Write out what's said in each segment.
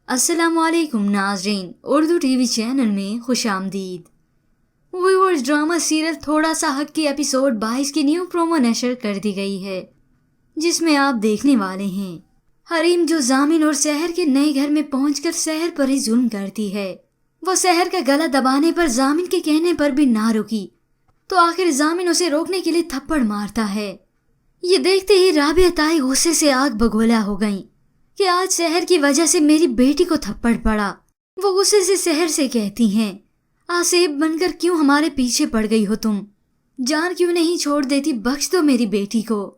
السلام علیکم ناظرین، اردو ٹی وی چینل میں خوش آمدید۔ ویورز، ڈرامہ سیریل تھوڑا سا حق کی ایپیسوڈ 22 کی نیو پرومو نشر کر دی گئی ہے، جس میں آپ دیکھنے والے ہیں حریم جو زامن اور سحر کے نئے گھر میں پہنچ کر سحر پر ہی ظلم کرتی ہے۔ وہ سحر کا گلا دبانے پر زامن کے کہنے پر بھی نہ رکی تو آخر زامن اسے روکنے کے لیے تھپڑ مارتا ہے۔ یہ دیکھتے ہی رابعہ تائی غصے سے آگ بگولا ہو گئیں کہ آج سحر کی وجہ سے میری بیٹی کو تھپڑ پڑا۔ وہ غصے سے سحر سے کہتی ہیں، آسیب بن کر کیوں ہمارے پیچھے پڑ گئی ہو تم؟ جان کیوں نہیں چھوڑ دیتی؟ بخش دو میری بیٹی کو۔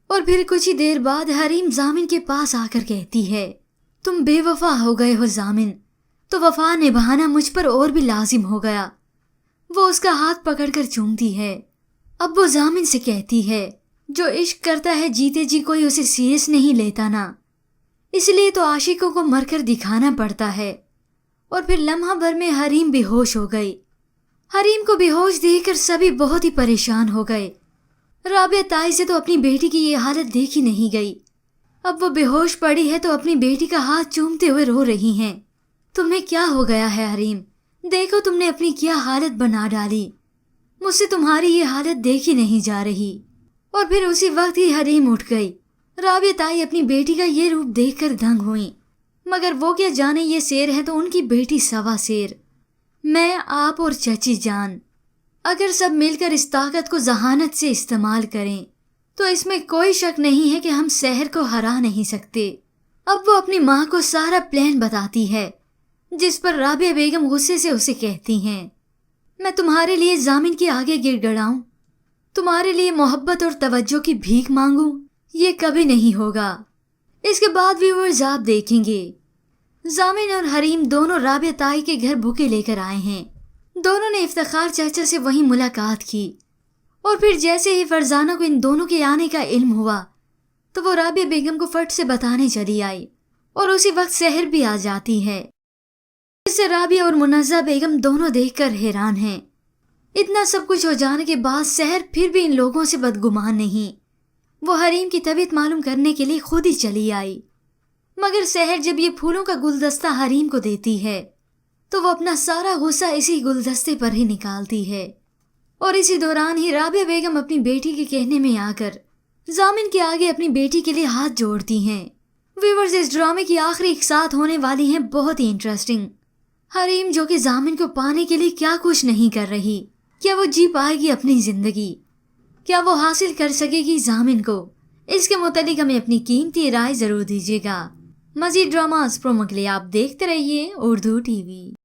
اور پھر کچھ ہی دیر بعد حریم زامن کے پاس آ کر کہتی ہے، تم بے وفا ہو گئے ہو زامن، تو وفا نبھانا مجھ پر اور بھی لازم ہو گیا۔ وہ اس کا ہاتھ پکڑ کر چومتی ہے۔ اب وہ زامن سے کہتی ہے، جو عشق کرتا ہے جیتے جی کوئی اسے سیریس نہیں لیتا نا، اس لیے تو عاشقوں کو مر کر دکھانا پڑتا ہے۔ اور پھر لمحہ بھر میں حریم بے ہوش ہو گئی۔ حریم کو بے ہوش دیکھ کر سبھی بہت ہی پریشان ہو گئے۔ رابعہ تائی سے تو اپنی بیٹی کی یہ حالت دیکھی نہیں گئی۔ اب وہ بے ہوش پڑی ہے تو اپنی بیٹی کا ہاتھ چومتے ہوئے رو رہی ہیں۔ تمہیں کیا ہو گیا ہے حریم؟ دیکھو تم نے اپنی کیا حالت بنا ڈالی۔ مجھ سے تمہاری یہ حالت دیکھی نہیں جا رہی۔ اور پھر اسی وقت ہی حریم اٹھ گئی۔ رابعہ تائی اپنی بیٹی کا یہ روپ دیکھ کر دنگ ہوئیں، مگر وہ کیا جانے یہ شیر ہے تو ان کی بیٹی سوا شیر۔ میں، آپ اور چچی جان اگر سب مل کر اس طاقت کو ذہانت سے استعمال کریں تو اس میں کوئی شک نہیں ہے کہ ہم سحر کو ہرا نہیں سکتے۔ اب وہ اپنی ماں کو سارا پلان بتاتی ہے، جس پر رابعہ بیگم غصے سے اسے کہتی ہیں، میں تمہارے لیے زامن کے آگے گر گڑاؤں، تمہارے لیے محبت اور توجہ کی بھیک مانگوں؟ یہ کبھی نہیں ہوگا۔ اس کے بعد ویورز آپ دیکھیں گے زامن اور حریم دونوں رابعہ تائی کے گھر بھوکے لے کر آئے ہیں۔ دونوں نے افتخار چاچا سے وہیں ملاقات کی، اور پھر جیسے ہی فرزانہ کو ان دونوں کے آنے کا علم ہوا تو وہ رابعہ بیگم کو فٹ سے بتانے چلی آئی، اور اسی وقت سحر بھی آ جاتی ہے۔ اس سے رابعہ اور منزہ بیگم دونوں دیکھ کر حیران ہیں۔ اتنا سب کچھ ہو جانے کے بعد سحر پھر بھی ان لوگوں سے بدگمان نہیں۔ وہ حریم کی طبیعت معلوم کرنے کے لیے خود ہی چلی آئی، مگر سحر جب یہ پھولوں کا گلدستہ حریم کو دیتی ہے تو وہ اپنا سارا غصہ اسی گلدستے پر ہی نکالتی ہے۔ اور اسی دوران ہی رابعہ بیگم اپنی بیٹی کے کہنے میں آ کر زامن کے آگے اپنی بیٹی کے لیے ہاتھ جوڑتی ہیں۔ ویورز، اس ڈرامے کی آخری اقساط ہونے والی ہیں بہت ہی انٹرسٹنگ۔ حریم جو کہ زامن کو پانے کے لیے کیا کچھ نہیں کر رہی، کیا وہ جی پائے گی اپنی زندگی؟ کیا وہ حاصل کر سکے گی زامن کو؟ اس کے متعلق ہمیں اپنی قیمتی رائے ضرور دیجیے گا۔ مزید ڈراماز پرومو کے لیے آپ دیکھتے رہیے اردو ٹی وی۔